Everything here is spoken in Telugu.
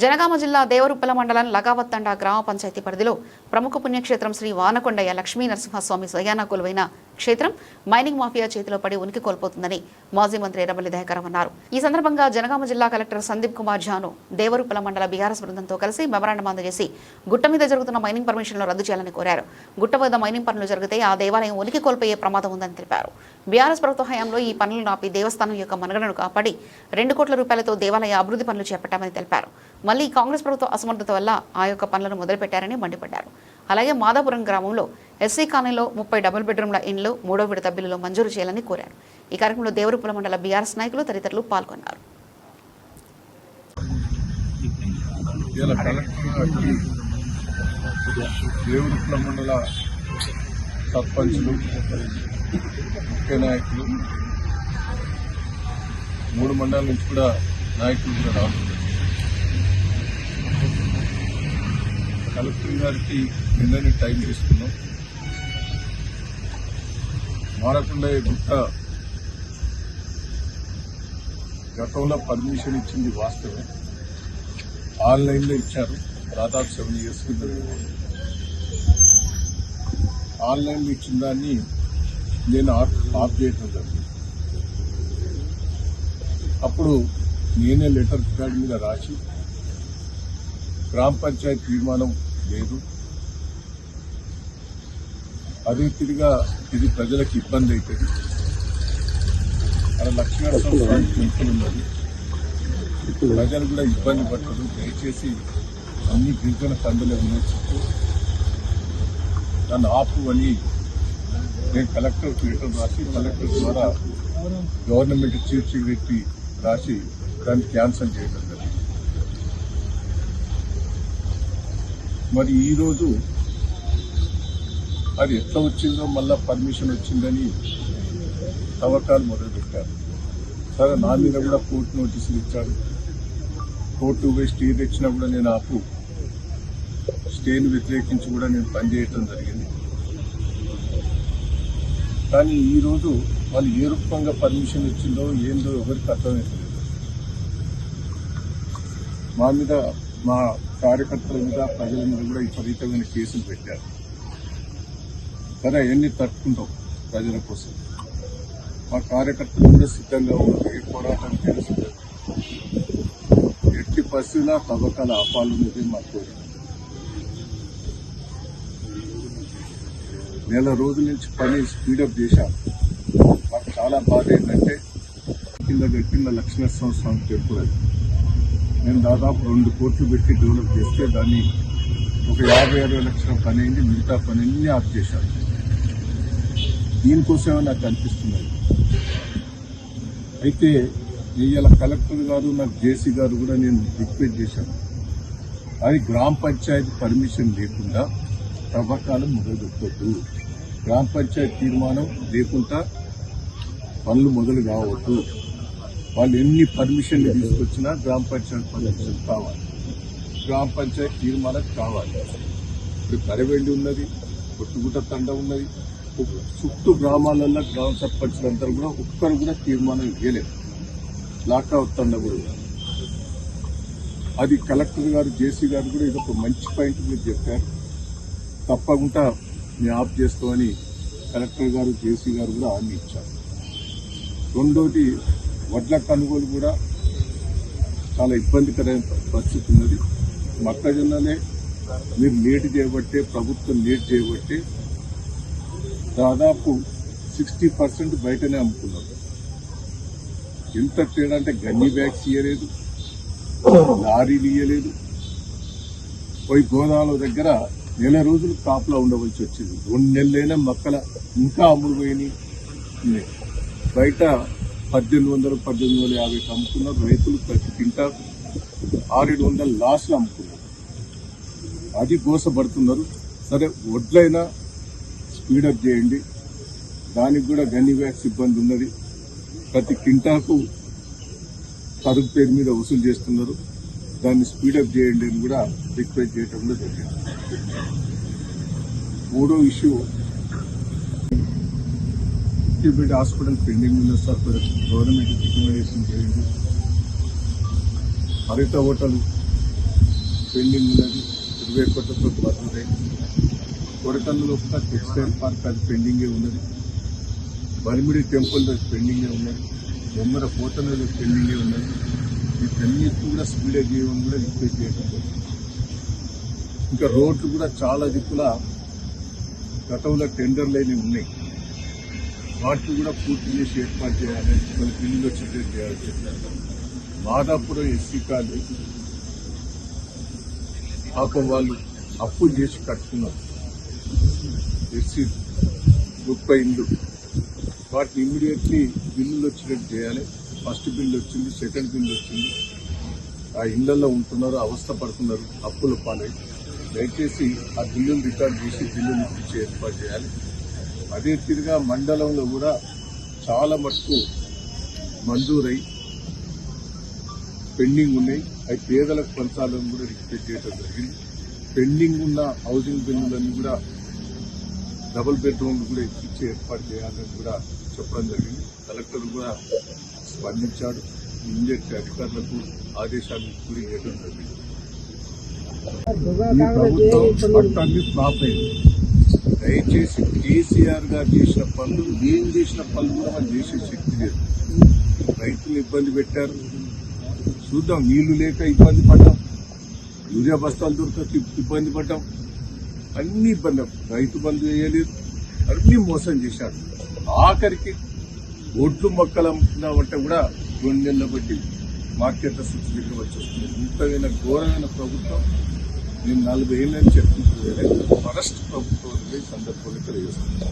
జనగామ జిల్లా దేవరుప్పల మండలం లగావత్తండ గ్రామ పంచాయతీ పరిధిలో ప్రముఖ పుణ్యక్షేత్రం శ్రీ వానకొండయ్య లక్ష్మీ నరసింహస్వామి స్వయాన కొలువైన క్షేత్రం మైనింగ్ మాఫియా చేతిలో పడి ఉనికి కోల్పోతుందని మాజీ మంత్రి ఎర్రబెల్లి దయాకర్ అన్నారు. ఈ సందర్భంగా జనగామ జిల్లా కలెక్టర్ సందీప్ కుమార్ ఝాను దేవరుప్పల మండల బీఆర్ఎస్ బృందంతో కలిసి మెమరాండం అందజేసి గుట్ట మీద జరుగుతున్న మైనింగ్ పర్మిషన్లు రద్దు చేయాలని కోరారు. గుట్ట వద్ద మైనింగ్ పనులు జరిగితే ఆ దేవాలయం ఉనికి కోల్పోయే ప్రమాదం ఉందని తెలిపారు. బీఆర్ఎస్ ప్రభుత్వ హయాంలో ఈ పనులను ఆపి దేవస్థానం యొక్క మనుగడను కాపాడి 2 కోట్ల రూపాయలతో దేవాలయ అభివృద్ధి పనులు చేపట్టామని తెలిపారు. మళ్లీ కాంగ్రెస్ ప్రభుత్వ అసమర్థత వల్ల ఆ యొక్క పనులను మొదలుపెట్టారని మండిపడ్డారు. అలాగే మాదాపురం గ్రామంలో ఎస్సీ కాలనీలో 30 డబుల్ బెడ్రూమ్ల ఇండ్లు 3వ విడత బిల్లులో మంజూరు చేయాలని కోరారు. ఈ కార్యక్రమంలో దేవరుప్పల మండల బీఆర్ఎస్ నాయకులు తదితరులు పాల్గొన్నారు. దేవరుప్పల మండల సర్పంచులు, ముఖ్య నాయకులు, 3 మండలాల నుంచి కూడా నాయకులు కూడా రావాలి. కలెక్టర్ గారికి నిన్ననే టైం తీసుకున్నాం. వానకొండయ్య గుట్ట గతంలో పర్మిషన్ ఇచ్చింది వాస్తవమే, ఆన్లైన్లో ఇచ్చారు. దాదాపు 7 years కింద ఆన్లైన్లో ఇచ్చిన దాన్ని నేను ఆఫ్ చేయటం జరిగింది. అప్పుడు నేనే లెటర్ ప్యాడ్ మీద రాసి గ్రామ పంచాయతీ తీర్మానం లేదు, అదే తిరిగా ఇది ప్రజలకు ఇబ్బంది అవుతుంది, అలా లక్ష్మీనరసింహస్వామి టెంపుల్ ఉన్నది, ప్రజలు కూడా ఇబ్బంది పడతారు, దయచేసి అన్ని గిరిజన పండుగలు వినియోగించు నన్ను ఆపు అని నేను కలెక్టర్కి లెటర్ రాసి కలెక్టర్ ద్వారా గవర్నమెంట్ చీఫ్ సెక్రటరీ రాసి దాన్ని క్యాన్సిల్ చేయడం జరిగింది. మరి ఈరోజు అది ఎట్లా వచ్చిందో మళ్ళా పర్మిషన్ వచ్చిందని తవ్వకాలు మొదలుపెట్టారు. సరే, నా మీద కూడా కోర్టు నోటీసులు ఇచ్చారు. కోర్టు పోయి స్టే తెచ్చినా కూడా నేను ఆపు స్టేను వ్యతిరేకించి కూడా నేను పనిచేయటం జరిగింది. కానీ ఈరోజు వాళ్ళు ఏ రూపంగా పర్మిషన్ ఇచ్చిందో ఏందో ఎవరికి అర్థమవుతలేదు. మా మీద, మా కార్యకర్తల మీద, ప్రజల మీద కూడా విపరీతమైన కేసులు పెట్టారు. సరే, అవన్నీ తట్టుకుంటాం ప్రజల కోసం. మా కార్యకర్తలు కూడా సిద్ధంగా ఉన్నారు, ఏ పోరాటానికి సిద్ధంగా. ఎట్టి పరిస్థితుల్లో తవ్వకాల ఆపాలనేది మా కోరిక. నెల రోజుల నుంచి పని స్పీడప్ చేశాను. మాకు చాలా బాధ ఏంటంటే కింద లక్ష్మీనరసింహస్వామి టెంపుల్ అది నేను దాదాపు 2 కోట్లు పెట్టి డెవలప్ చేస్తే దాన్ని ఒక 50-60 లక్షల పని అయింది. మిగతా పని అన్ని ఆఫ్ చేశాను. దీనికోసమే నాకు అనిపిస్తున్నది. అయితే ఇవాళ కలెక్టర్ గారు, నాకు జేసీ గారు కూడా నేను రిక్వెస్ట్ చేశాను, అది గ్రామ పంచాయతీ పర్మిషన్ లేకుండా తవ్వకాలు మొదలుపెట్టవద్దు, గ్రామ పంచాయతీ తీర్మానం లేకుండా పనులు మొదలు కావద్దు. వాళ్ళు ఎన్ని పర్మిషన్లు తీసుకొచ్చినా గ్రామ పంచాయతీ పర్మిషన్ కావాలి, గ్రామ పంచాయతీ తీర్మానం కావాలి. ఇప్పుడు కరవెండి ఉన్నది, కొట్టుగుట్ట తండ ఉన్నది, చుట్టూ గ్రామాలలో గ్రామ సర్పంచులందరూ కూడా ఒక్కరు కూడా తీర్మానం ఇవ్వలేదు. లాకౌట్ తండ కూడా అది కలెక్టర్ గారు, జేసీ గారు కూడా ఇది ఒక మంచి పాయింట్ మీరు చెప్పారు. తప్పకుండా మేము ఆఫ్ చేస్తామని కలెక్టర్ గారు, జేసీ గారు కూడా హామీ ఇచ్చారు. రెండోది, వడ్ల కొనుగోలు కూడా చాలా ఇబ్బందికరమైన పరిస్థితి ఉన్నది. మొక్కజొన్ననే మీరు లేట్ చేయబట్టే, ప్రభుత్వం లేట్ చేయబట్టే దాదాపు 60% బయటనే అమ్ముకున్నారు. ఎంత తేడా అంటే గన్ని బ్యాగ్స్ ఇయ్యలేదు, లారీలు ఇయ్యలేదు. పోయి గోదాముల దగ్గర నెల రోజులు కాపులా ఉండవలసి వచ్చింది. 2 నెలలైనా మొక్కల ఇంకా అమ్ముడు పోయినాయి. బయట 1800-1850 అమ్ముకున్నారు. రైతులు ప్రతి కింటా 600-700 లాస్లు అమ్ముకున్నారు. అది గోసపడుతున్నారు. సరే, వడ్లైనా స్పీడప్ చేయండి. దానికి కూడా గన్ని వ్యాక్స్ ఇబ్బంది ఉన్నది. ప్రతి కింటాకు సరుకు పేరు మీద వసూలు చేస్తున్నారు. దాన్ని స్పీడప్ చేయండి అని కూడా రిక్వెస్ట్ చేయడం కూడా జరిగింది. మూడో ఇష్యూ, బెడ్ హాస్పిటల్ పెండింగ్ ఉన్న సార్, గవర్నమెంట్ రికమెండేషన్ చేయండి. హరిత హోటల్ పెండింగ్ ఉన్నది 20 కోట్లతో మంజూరై. కొరకన్నులో ఒక టెక్స్టైల్ పార్క్ అది పెండింగే ఉన్నది. బరిమిడి టెంపుల్ పెండింగే ఉన్నది. బొమ్మర పోతనది పెండింగే ఉన్నది. వీటన్నిటి కూడా స్పీడ్ చేయడం కూడా రిక్వెస్ట్ చేయడం జరుగుతుంది. ఇంకా రోడ్లు కూడా చాలా దిక్కుల గతంలో టెండర్లు అయినవి ఉన్నాయి. వాటిని కూడా పూర్తి చేసి ఏర్పాటు చేయాలి. కొన్ని బిల్లులు వచ్చేటట్టు చేయాలి చెప్పారు. మాదాపురం ఎస్సీ కాలనీ పాపం వాళ్ళు అప్పులు చేసి కట్టుకున్నారు. ఎస్సీ 30 ఇండ్లు వాటిని ఇమ్మీడియట్లీ బిల్లులు వచ్చినట్టు చేయాలి. ఫస్ట్ బిల్లు వచ్చింది, సెకండ్ బిల్లు వచ్చింది. ఆ ఇళ్లలో ఉంటున్నారు, అవస్థ పడుతున్నారు, అప్పుల పాలై. దయచేసి ఆ బిల్లులు రికార్డ్ చేసి బిల్లులు ఇచ్చి ఏర్పాటు చేయాలి. అదే తీరుగా మండలంలో కూడా చాలా మటుకు మంజూరై పెండింగ్ ఉన్నాయి. అవి పేదలకు పంచాలని కూడా రిక్వెస్ట్ చేయడం జరిగింది. పెండింగ్ ఉన్న హౌసింగ్ బిల్లులన్నీ కూడా డబుల్ బెడ్రూమ్లు కూడా ఇచ్చి ఏర్పాటు చేయాలని కూడా చెప్పడం జరిగింది. కలెక్టర్ కూడా స్పందించాడు. ఇమ్మీడియట్ అధికారులకు ఆదేశాలు కూడా ఇవ్వడం జరిగింది. ఈ ప్రభుత్వం పట్టాన్ని ఫ్లాప్ అయింది. దయచేసి కేసీఆర్ గారు చేసిన పనులు, ఏం చేసిన పనులు కూడా మనం చేసే శక్తి లేదు. రైతులు ఇబ్బంది పెట్టారు. చూద్దాం, నీళ్లు లేక ఇబ్బంది పడ్డాం, యూరియా బస్తాలు దొరకక ఇబ్బంది పడ్డాం, అన్ని ఇబ్బంది. రైతు బంధు వేయలేదు, అన్ని మోసం చేశారు. ఆఖరికి ఒడ్లు మొక్కలు అమ్ముతున్నామంటే కూడా 2 నెలల బట్టి మార్కెట్ల సబ్సిడీగా వచ్చేస్తుంది. ఇంతమైన ఘోరమైన ప్రభుత్వం నేను 40 ఏళ్ళని చెప్తున్నాను. ఫరెస్ట్ ప్రభుత్వం సందర్భంగా తెలియజేస్తున్నాను.